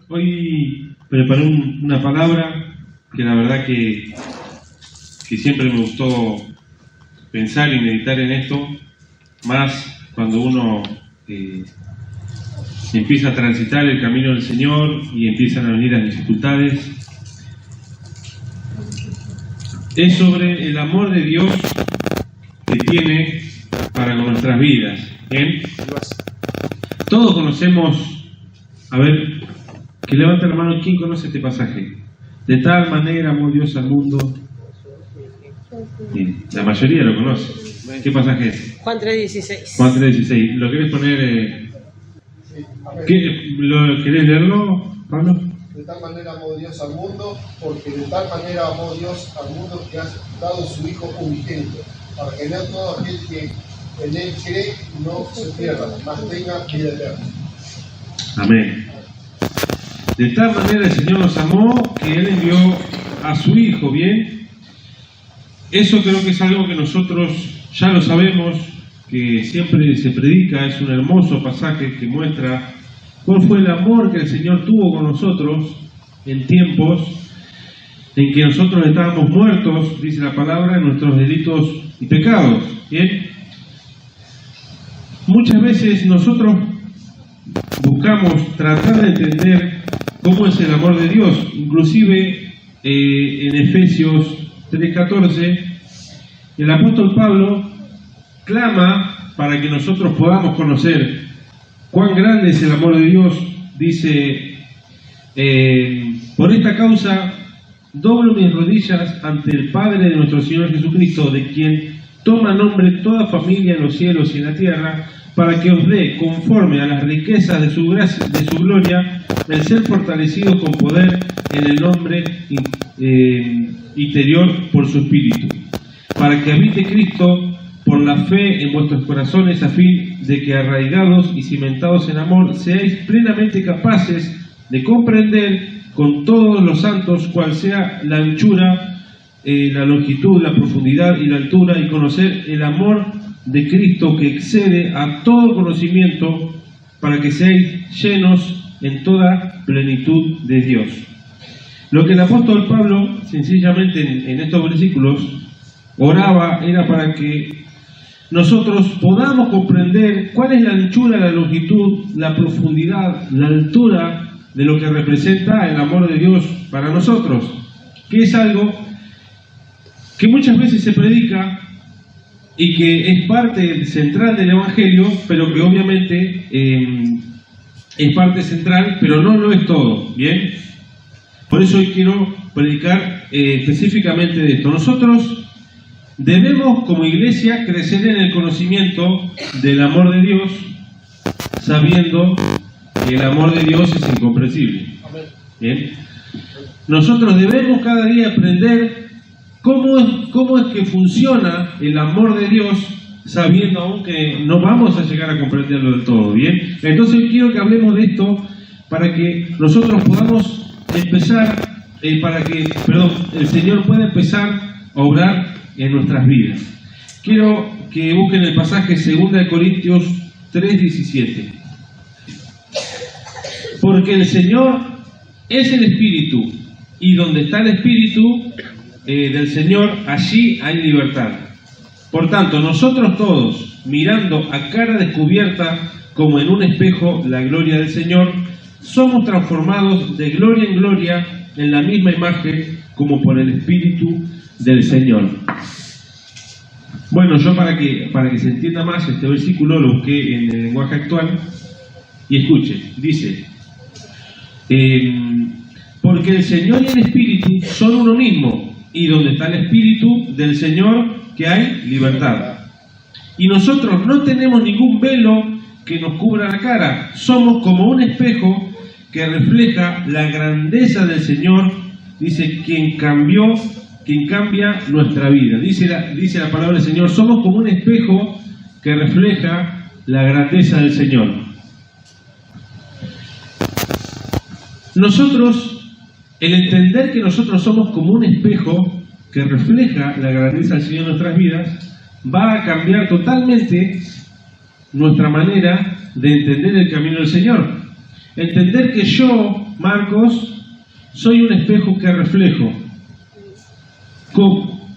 Hoy preparé una palabra que la verdad que siempre me gustó pensar y meditar en esto, más cuando uno empieza a transitar el camino del Señor y empiezan a venir las dificultades. Es sobre el amor de Dios que tiene para con nuestras vidas. ¿Bien? Todos conocemos, a ver, que levante la mano, ¿quién conoce este pasaje? De tal manera amó Dios al mundo. Bien, la mayoría lo conoce. ¿Qué pasaje es? Juan 3:16. Juan 3:16. ¿Lo querés poner? ¿Lo querés leerlo, Pablo? De tal manera amó Dios al mundo, porque de tal manera amó Dios al mundo que ha dado su Hijo unigénito, para que no todo aquel que en él cree no se pierda, mas tenga vida eterna. Amén. De tal manera el Señor nos amó que Él envió a su Hijo, ¿bien? Eso creo que es algo que nosotros ya lo sabemos, que siempre se predica, es un hermoso pasaje que muestra cuál fue el amor que el Señor tuvo con nosotros en tiempos en que nosotros estábamos muertos, dice la palabra, en nuestros delitos y pecados, ¿bien? Muchas veces nosotros buscamos tratar de entender cómo es el amor de Dios, inclusive en Efesios 3:14, el apóstol Pablo clama para que nosotros podamos conocer cuán grande es el amor de Dios. Dice, por esta causa doblo mis rodillas ante el Padre de nuestro Señor Jesucristo, de quien toma nombre toda familia en los cielos y en la tierra, para que os dé, conforme a las riquezas de su gracia, de su gloria, el ser fortalecidos con poder en el hombre interior por su Espíritu, para que habite Cristo por la fe en vuestros corazones, a fin de que, arraigados y cimentados en amor, seáis plenamente capaces de comprender con todos los santos cuál sea la anchura, la longitud, la profundidad y la altura, y conocer el amor de Cristo que excede a todo conocimiento, para que seáis llenos en toda plenitud de Dios. Lo que el apóstol Pablo sencillamente en estos versículos oraba era para que nosotros podamos comprender cuál es la anchura, la longitud, la profundidad, la altura de lo que representa el amor de Dios para nosotros, que es algo que muchas veces se predica y que es parte central del Evangelio, pero que obviamente es parte central, pero no lo es todo, ¿bien? Por eso hoy quiero predicar específicamente de esto. Nosotros debemos como iglesia crecer en el conocimiento del amor de Dios, sabiendo que el amor de Dios es incomprensible. ¿Bien? Nosotros debemos cada día aprender cómo es que funciona el amor de Dios, sabiendo aún que no vamos a llegar a comprenderlo del todo. ¿Bien? Entonces hoy quiero que hablemos de esto para que nosotros podamos empezar, el Señor pueda empezar a obrar en nuestras vidas. Quiero que busquen el pasaje 2 Corintios 3:17. Porque el Señor es el Espíritu, y donde está el Espíritu del Señor, allí hay libertad. Por tanto, nosotros todos, mirando a cara descubierta como en un espejo la gloria del Señor, somos transformados de gloria en gloria en la misma imagen como por el Espíritu del Señor. Bueno, yo para que se entienda más este versículo lo busqué en el lenguaje actual y escuche, dice, porque el Señor y el Espíritu son uno mismo, y donde está el Espíritu del Señor que hay libertad. Y nosotros no tenemos ningún velo que nos cubra la cara, somos como un espejo que refleja la grandeza del Señor, dice, quien cambia nuestra vida. Dice la palabra del Señor, somos como un espejo que refleja la grandeza del Señor. Nosotros, el entender que nosotros somos como un espejo que refleja la grandeza del Señor en nuestras vidas, va a cambiar totalmente nuestra manera de entender el camino del Señor. Entender que yo Marcos, soy un espejo que reflejo. ¿Cómo?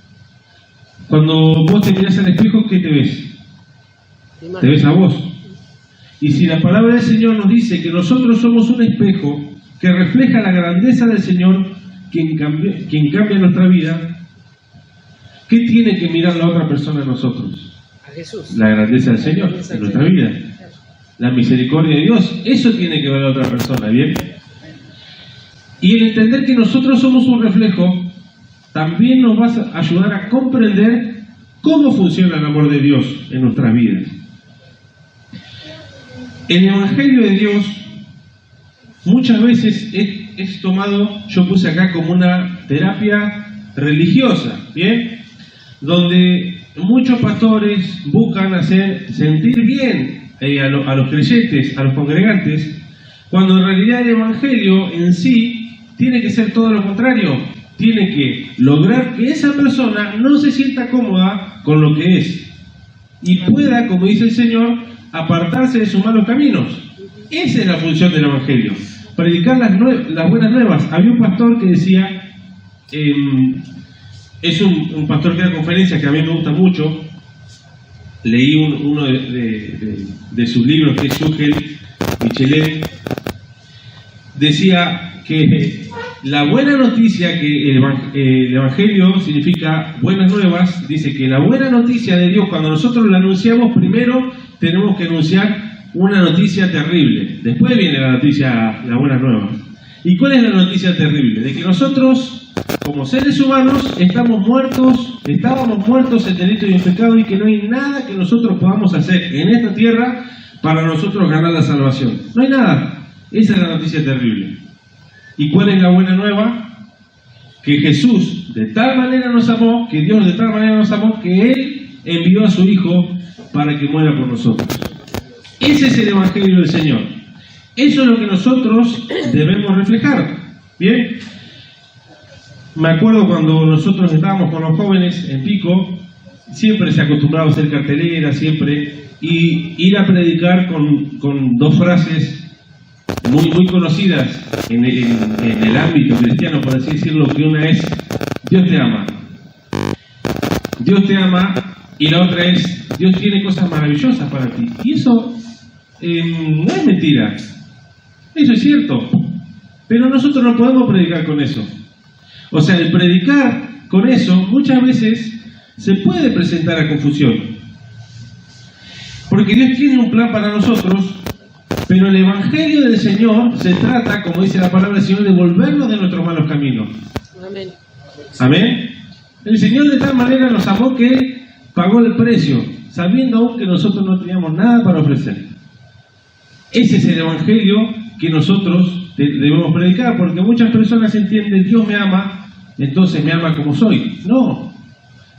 Cuando vos te mirás al espejo, ¿qué te ves? Te ves a vos. Y si la palabra del Señor nos dice que nosotros somos un espejo que refleja la grandeza del Señor, quien cambia nuestra vida, ¿qué tiene que mirar la otra persona en nosotros? A Jesús. La grandeza del Señor en nuestra vida. La misericordia de Dios. Eso tiene que ver la otra persona, ¿bien? Y el entender que nosotros somos un reflejo también nos va a ayudar a comprender cómo funciona el amor de Dios en nuestras vidas. El Evangelio de Dios muchas veces es tomado, yo puse acá como una terapia religiosa, ¿bien? Donde muchos pastores buscan hacer sentir bien a los creyentes, a los congregantes, cuando en realidad el Evangelio en sí tiene que ser todo lo contrario. Tiene que lograr que esa persona no se sienta cómoda con lo que es y pueda, como dice el Señor, apartarse de sus malos caminos. Esa es la función del Evangelio, predicar las buenas nuevas. Había un pastor que decía, es un pastor que da conferencias que a mí me gusta mucho, leí uno de sus libros, que es Sugel Michelet, decía que la buena noticia, que el Evangelio significa buenas nuevas, dice que la buena noticia de Dios, cuando nosotros la anunciamos, primero tenemos que anunciar una noticia terrible, después viene la noticia, la buena nueva. ¿Y cuál es la noticia terrible? De que nosotros, como seres humanos, estábamos muertos en delito y en pecado, y que no hay nada que nosotros podamos hacer en esta tierra para nosotros ganar la salvación. No hay nada. Esa es la noticia terrible. ¿Y cuál es la buena nueva? Que Jesús de tal manera nos amó, que Dios de tal manera nos amó, que Él envió a su Hijo para que muera por nosotros. Ese es el Evangelio del Señor. Eso es lo que nosotros debemos reflejar. ¿Bien? Me acuerdo cuando nosotros estábamos con los jóvenes en Pico, siempre se acostumbraba a hacer cartelera, siempre, y ir a predicar con dos frases muy conocidas en el ámbito cristiano, por así decirlo, que una es Dios te ama. Dios te ama, y la otra es Dios tiene cosas maravillosas para ti. Y eso no es mentira, eso es cierto, pero nosotros no podemos predicar con eso. O sea, el predicar con eso muchas veces se puede presentar a confusión, porque Dios tiene un plan para nosotros. Pero el Evangelio del Señor se trata, como dice la palabra del Señor, de volvernos de nuestros malos caminos. Amén. Amén. El Señor de tal manera nos amó que Él pagó el precio, sabiendo aún que nosotros no teníamos nada para ofrecer. Ese es el Evangelio que nosotros debemos predicar, porque muchas personas entienden, Dios me ama, entonces me ama como soy. No.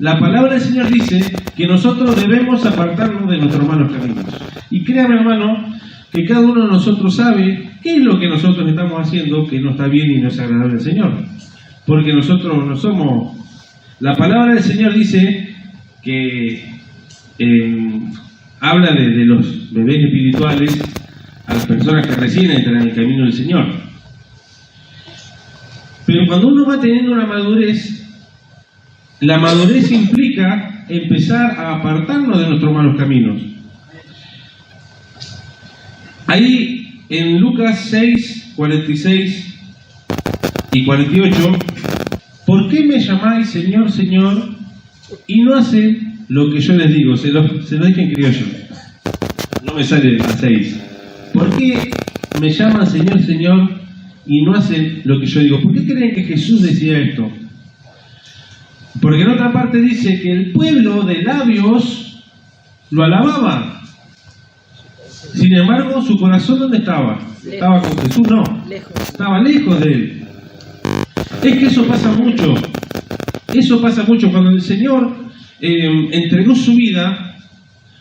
La palabra del Señor dice que nosotros debemos apartarnos de nuestros malos caminos. Y créame, hermano, que cada uno de nosotros sabe qué es lo que nosotros estamos haciendo que no está bien y no es agradable al Señor. Porque nosotros no somos... La palabra del Señor dice que habla de los bebés espirituales a las personas que recién entran en el camino del Señor. Pero cuando uno va teniendo una madurez, la madurez implica empezar a apartarnos de nuestros malos caminos. Ahí en Lucas 6, 46 y 48, ¿por qué me llamáis Señor, Señor, y no hace lo que yo les digo? Se lo dije en criollo, no me sale a 6. ¿Por qué me llaman Señor, Señor, y no hacen lo que yo digo? ¿Por qué creen que Jesús decía esto? Porque en otra parte dice que el pueblo de labios lo alababa. Sin embargo, su corazón, ¿dónde estaba? ¿Estaba con Jesús? No. Estaba lejos de Él. Es que eso pasa mucho. Eso pasa mucho. Cuando el Señor entregó su vida,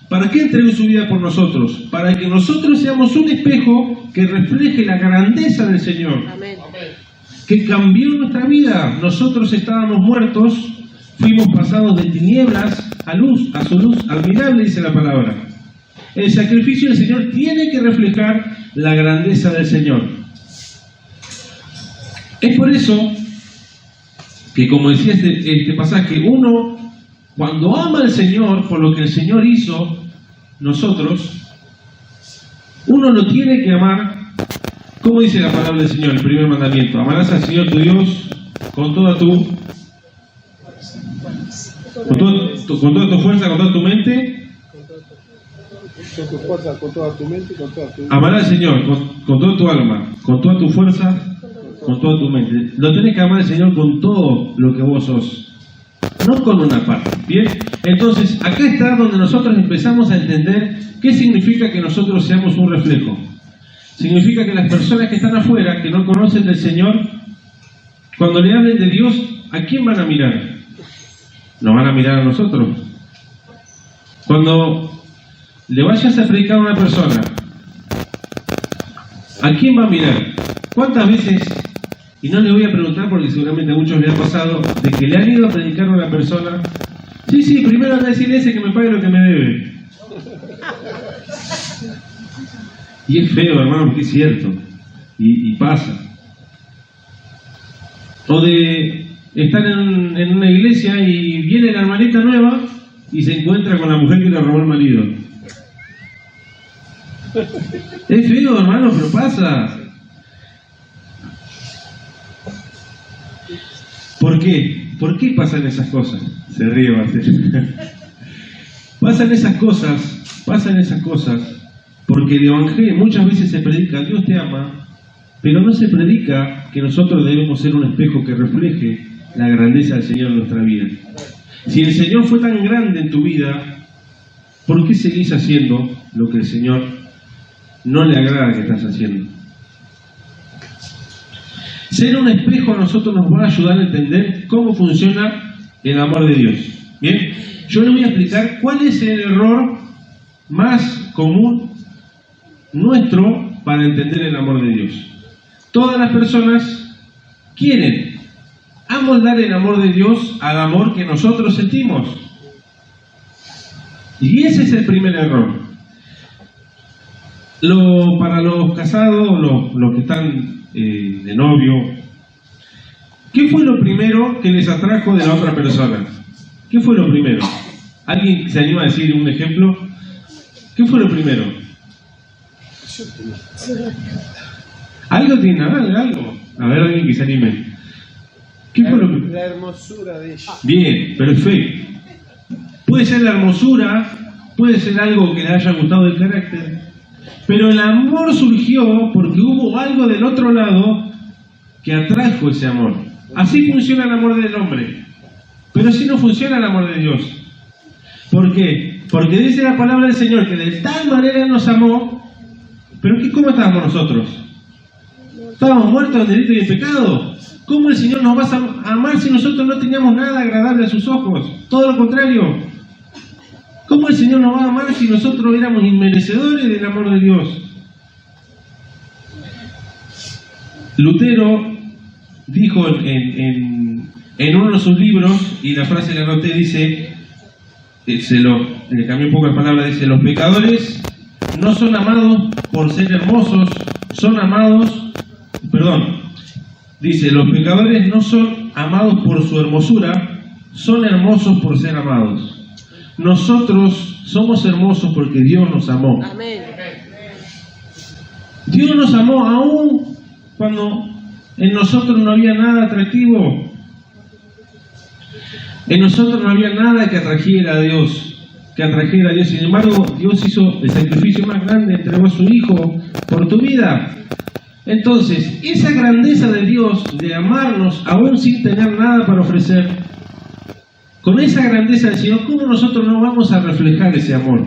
¿para qué entregó su vida por nosotros? Para que nosotros seamos un espejo que refleje la grandeza del Señor. Amén. Que cambió nuestra vida. Nosotros estábamos muertos, fuimos pasados de tinieblas a luz, a su luz admirable, dice la palabra. El sacrificio del Señor tiene que reflejar la grandeza del Señor. Es por eso que, como decía este pasaje, uno, cuando ama al Señor por lo que el Señor hizo, nosotros, uno lo tiene que amar. ¿Cómo dice la palabra del Señor, el primer mandamiento? Amarás al Señor tu Dios con toda tu fuerza, con toda tu mente. Con tu fuerza, con toda tu mente, con toda tu... Amarás al Señor con toda tu alma, con toda tu fuerza, con toda tu mente. Lo tenés que amar al Señor con todo lo que vos sos, no con una parte. Bien, entonces acá está donde nosotros empezamos a entender qué significa que nosotros seamos un reflejo. Significa que las personas que están afuera, que no conocen del Señor, cuando le hablen de Dios, ¿a quién van a mirar? ¿Nos van a mirar a nosotros? Cuando le vayas a predicar a una persona, ¿a quién va a mirar? ¿Cuántas veces, y no le voy a preguntar porque seguramente a muchos le ha pasado, de que le han ido a predicar a una persona, sí, primero anda a decirle ese que me pague lo que me debe? Y es feo, hermano, porque es cierto, y pasa. O de estar en una iglesia y viene la hermanita nueva y se encuentra con la mujer que le robó el marido. Es feo, hermano, pero pasa. ¿Por qué? ¿Por qué pasan esas cosas? Se ríe, Marcelo. Pasan esas cosas porque el Evangelio muchas veces se predica, Dios te ama, pero no se predica que nosotros debemos ser un espejo que refleje la grandeza del Señor en nuestra vida. Si el Señor fue tan grande en tu vida, ¿por qué seguís haciendo lo que el Señor no le agrada que estás haciendo? Ser un espejo a nosotros nos va a ayudar a entender cómo funciona el amor de Dios. Bien, yo les voy a explicar cuál es el error más común nuestro para entender el amor de Dios. Todas las personas quieren amoldar el amor de Dios al amor que nosotros sentimos. Y ese es el primer error. Para los casados, los que están de novio, ¿qué fue lo primero que les atrajo de la otra persona? ¿Qué fue lo primero? ¿Alguien se anima a decir un ejemplo? ¿Qué fue lo primero? ¿Algo tiene? Algo. A ver, alguien que se anime. ¿Qué fue lo primero? La hermosura de ella. Bien, perfecto. Puede ser la hermosura, puede ser algo que le haya gustado el carácter, pero el amor surgió porque hubo algo del otro lado que atrajo ese amor. Así funciona el amor del hombre, pero así no funciona el amor de Dios. ¿Por qué? Porque dice la palabra del Señor que de tal manera nos amó, pero ¿cómo estábamos nosotros? ¿Estábamos muertos en delito y en pecado? ¿Cómo el Señor nos va a amar si nosotros no teníamos nada agradable a sus ojos? Todo lo contrario. ¿Cómo el Señor nos va a amar si nosotros éramos inmerecedores del amor de Dios? Lutero dijo en uno de sus libros, y la frase la anoté, dice, le cambié un poco la palabra, dice: los pecadores no son amados por ser hermosos, son amados, dice, los pecadores no son amados por su hermosura, son hermosos por ser amados. Nosotros somos hermosos porque Dios nos amó. Amén. Dios nos amó aún cuando en nosotros no había nada atractivo. En nosotros no había nada que atrajera a Dios. Sin embargo, Dios hizo el sacrificio más grande, entregó a su Hijo por tu vida. Entonces, esa grandeza de Dios, de amarnos aún sin tener nada para ofrecer, con esa grandeza del Señor, ¿cómo nosotros no vamos a reflejar ese amor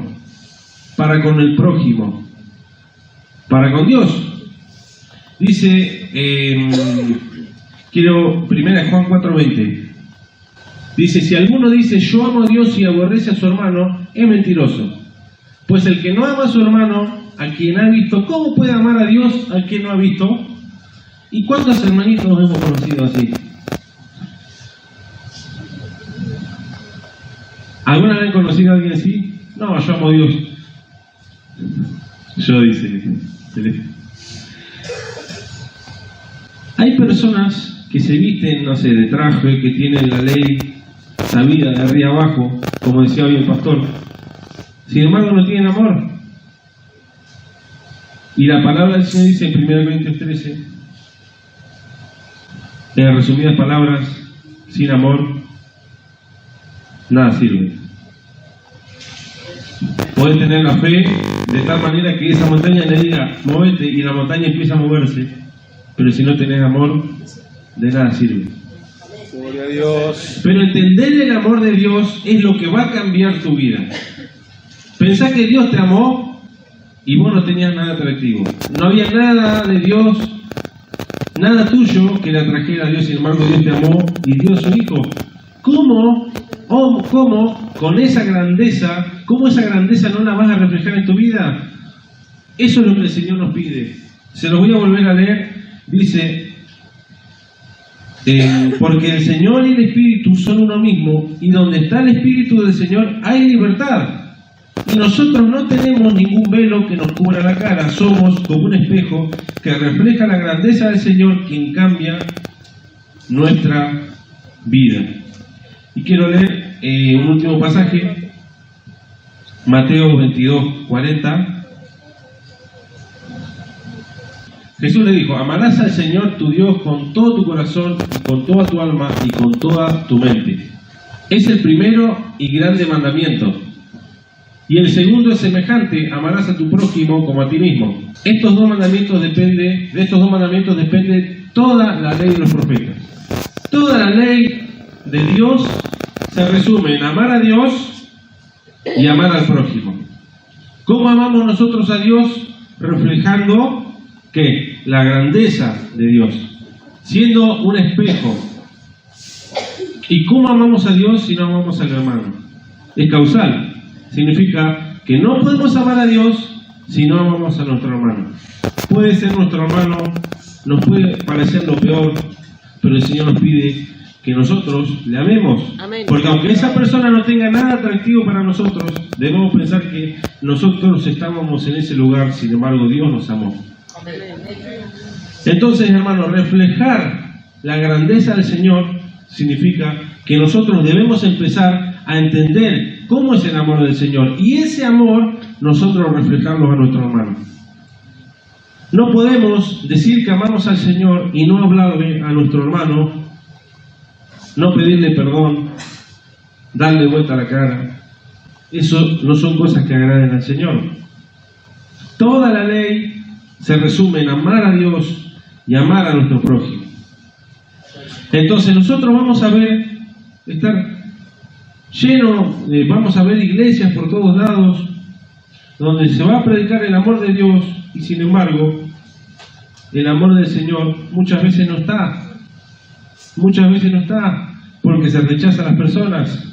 para con el prójimo, para con Dios? Dice, primera Juan 4:20, dice: si alguno dice yo amo a Dios y aborrece a su hermano, es mentiroso. Pues el que no ama a su hermano, a quien ha visto, ¿cómo puede amar a Dios al que no ha visto? ¿Y cuántos hermanitos hemos conocido así? ¿Alguna vez han conocido a alguien así? No, yo amo a Dios. Yo, dice. Hay personas que se visten, no sé, de traje, que tienen la ley sabida de arriba abajo, como decía hoy el pastor. Sin embargo, no tienen amor. Y la palabra del Señor dice en 1 Corintios 13, en resumidas palabras, sin amor, nada sirve. Puedes tener la fe de tal manera que esa montaña le diga, móvete, y la montaña empieza a moverse, pero si no tenés amor, de nada sirve. Gloria a Dios. Pero entender el amor de Dios es lo que va a cambiar tu vida. Pensá que Dios te amó y vos no tenías nada atractivo. No había nada de Dios, nada tuyo que le atrajera a Dios. Sin embargo, Dios te amó y dio a su Hijo. ¿Cómo con esa grandeza, cómo esa grandeza no la vas a reflejar en tu vida? Eso es lo que el Señor nos pide. Se lo voy a volver a leer. Dice, porque el Señor y el Espíritu son uno mismo, y donde está el Espíritu del Señor hay libertad. Y nosotros no tenemos ningún velo que nos cubra la cara, somos como un espejo que refleja la grandeza del Señor, quien cambia nuestra vida. Y quiero leer un último pasaje, Mateo 22:40. Jesús le dijo, amarás al Señor tu Dios con todo tu corazón, con toda tu alma y con toda tu mente. Es el primero y grande mandamiento. Y el segundo es semejante, amarás a tu prójimo como a ti mismo. De estos dos mandamientos depende toda la ley de los profetas. Toda la ley de Dios se resume en amar a Dios y amar al prójimo. ¿Cómo amamos nosotros a Dios? Reflejando que la grandeza de Dios, siendo un espejo. ¿Y cómo amamos a Dios si no amamos al hermano? Es causal. Significa que no podemos amar a Dios si no amamos a nuestro hermano. Puede ser nuestro hermano, nos puede parecer lo peor, pero el Señor nos pide que nosotros le amemos. Amén. Porque aunque esa persona no tenga nada atractivo para nosotros, debemos pensar que nosotros estábamos en ese lugar, sin embargo Dios nos amó. Amén. Entonces, hermanos, reflejar la grandeza del Señor significa que nosotros debemos empezar a entender cómo es el amor del Señor, y ese amor nosotros reflejarlo a nuestro hermano. No podemos decir que amamos al Señor y no hablarle a nuestro hermano, no pedirle perdón, darle vuelta a la cara. Eso no son cosas que agraden al Señor. Toda la ley se resume en amar a Dios y amar a nuestro prójimo. Entonces nosotros vamos a ver, estar lleno, vamos a ver iglesias por todos lados donde se va a predicar el amor de Dios, y sin embargo el amor del Señor muchas veces no está, porque se rechaza a las personas.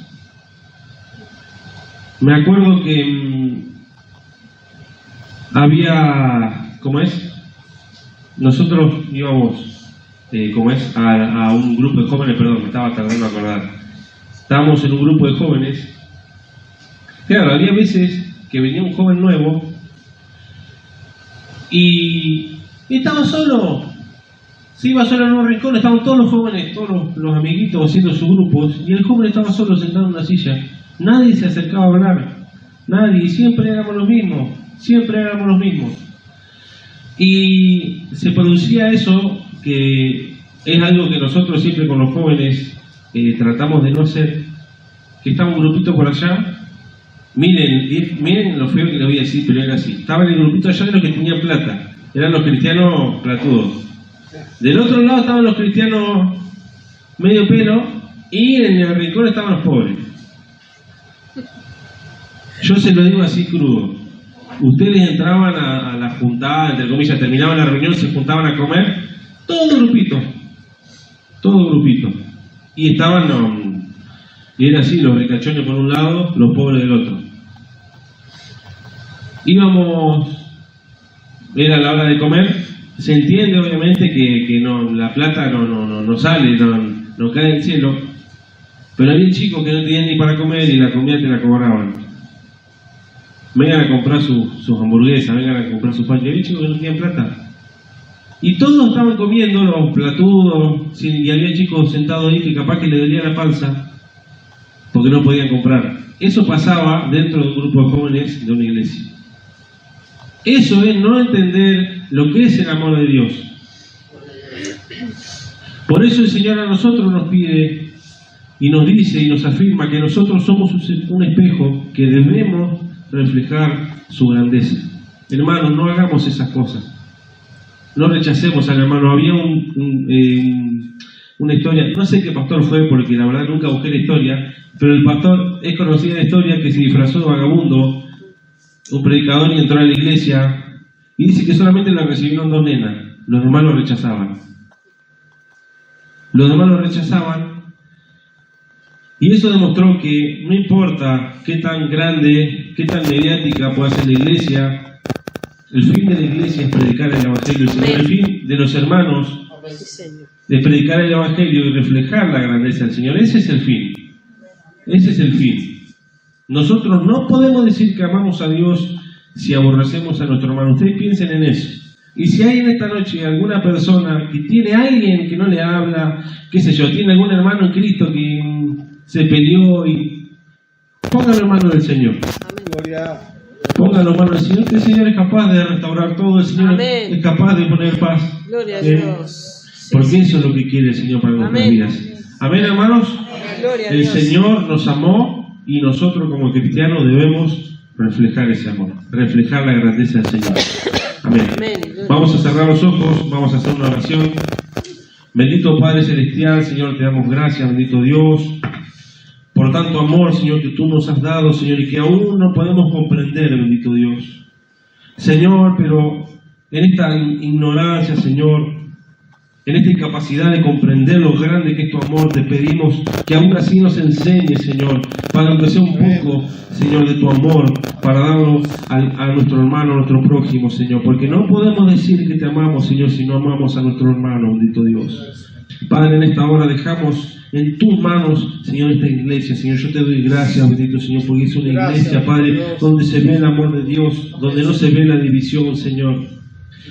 Me acuerdo que había, nosotros íbamos, a un grupo de jóvenes, me estaba tardando a acordar. Estábamos en un grupo de jóvenes. Claro, había veces que venía un joven nuevo y estaba solo. Se iba solo en un rincón, estaban todos los jóvenes, todos los amiguitos haciendo sus grupos, y el joven estaba solo sentado en una silla. Nadie se acercaba a hablar, nadie, siempre éramos los mismos. Y se producía eso, que es algo que nosotros siempre con los jóvenes tratamos de no hacer, que estaba un grupito por allá. Miren lo feo que le voy a decir, pero era así. Estaba en el grupito allá de los que tenían plata, eran los cristianos platudos. Del otro lado estaban los cristianos medio pelo, y en el rincón estaban los pobres. Yo se lo digo así crudo. Ustedes entraban a la juntada, entre comillas, terminaban la reunión, se juntaban a comer, todo grupito. Y estaban, y era así, los ricachones por un lado, los pobres del otro. Era la hora de comer. Se entiende obviamente que no, la plata no sale, no cae del cielo, pero había chicos que no tenían ni para comer y la comida te la cobraban. Vengan a comprar sus hamburguesas, vengan a comprar sus pan. Y había chicos que no tenían plata. Y todos estaban comiendo, los platudos, y había chicos sentados ahí que capaz que le dolía la panza porque no podían comprar. Eso pasaba dentro de un grupo de jóvenes de una iglesia. Eso es no entender lo que es el amor de Dios. Por eso el Señor a nosotros nos pide y nos dice y nos afirma que nosotros somos un espejo que debemos reflejar su grandeza. Hermanos, no hagamos esas cosas. No rechacemos al hermano. Había una historia, no sé qué pastor fue porque la verdad nunca busqué la historia, pero el pastor es conocida la historia que se disfrazó de vagabundo, un predicador, y entró a la iglesia y dice que solamente la recibieron 2 nenas. Los demás lo rechazaban. Los demás lo rechazaban. Y eso demostró que no importa qué tan grande, qué tan mediática pueda ser la iglesia, el fin de la iglesia es predicar el Evangelio. El fin de los hermanos es predicar el Evangelio y reflejar la grandeza del Señor. Ese es el fin. Ese es el fin. Nosotros no podemos decir que amamos a Dios si aborrecemos a nuestro hermano. Ustedes piensen en eso. Y si hay en esta noche alguna persona que tiene a alguien que no le habla, qué sé yo, tiene algún hermano en Cristo que se peleó, y póngalo en manos del Señor. Póngalo en manos del Señor, que el Señor es capaz de restaurar todo, el Señor es capaz de poner paz. Gloria a Dios. Porque eso es lo que quiere el Señor para nuestras vidas. Amén, hermanos. El Señor nos amó y nosotros como cristianos debemos reflejar ese amor, reflejar la grandeza del Señor. Amén. Vamos a cerrar los ojos, vamos a hacer una oración. Bendito Padre Celestial, Señor, te damos gracias, bendito Dios, por tanto amor, Señor, que tú nos has dado, Señor, y que aún no podemos comprender, bendito Dios. Señor, pero en esta ignorancia, Señor, en esta incapacidad de comprender lo grande que es tu amor, te pedimos que aún así nos enseñes, Señor, para que sea un poco, Señor, de tu amor, para darlo a nuestro hermano, a nuestro prójimo, Señor, porque no podemos decir que te amamos, Señor, si no amamos a nuestro hermano, bendito Dios. Padre, en esta hora dejamos en tus manos, Señor, esta iglesia. Señor, yo te doy gracias, bendito Señor, porque es una iglesia, Padre, donde se ve el amor de Dios, donde no se ve la división, Señor.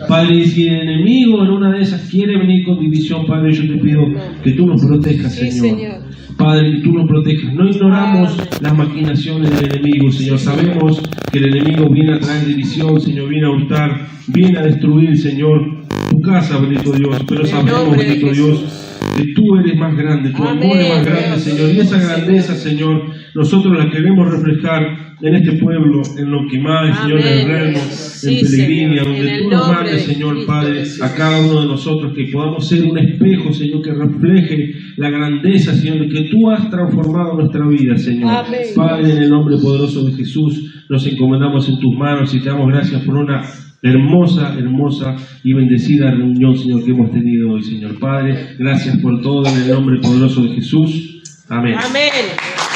Padre, y si el enemigo en una de esas quiere venir con división, Padre, yo te pido que tú nos protejas, Señor. Padre, que tú nos protejas. No ignoramos las maquinaciones del enemigo, Señor. Sabemos que el enemigo viene a traer división, Señor, viene a hurtar, viene a destruir, Señor, tu casa, bendito Dios. Pero sabemos, bendito Dios, que tú eres más grande, tu amor es más grande, Señor. Y esa grandeza, Señor, nosotros la queremos reflejar en este pueblo, en Lonquimay, Señor, en el Remo, en Pelegrinia, donde tú nos mandes, Señor, Padre, a cada uno de nosotros, que podamos ser un espejo, Señor, que refleje la grandeza, Señor, de que tú has transformado nuestra vida, Señor. Padre, en el nombre poderoso de Jesús, nos encomendamos en tus manos y te damos gracias por una hermosa y bendecida reunión, Señor, que hemos tenido hoy, Señor. Padre, gracias por todo en el nombre poderoso de Jesús. Amén. Amén.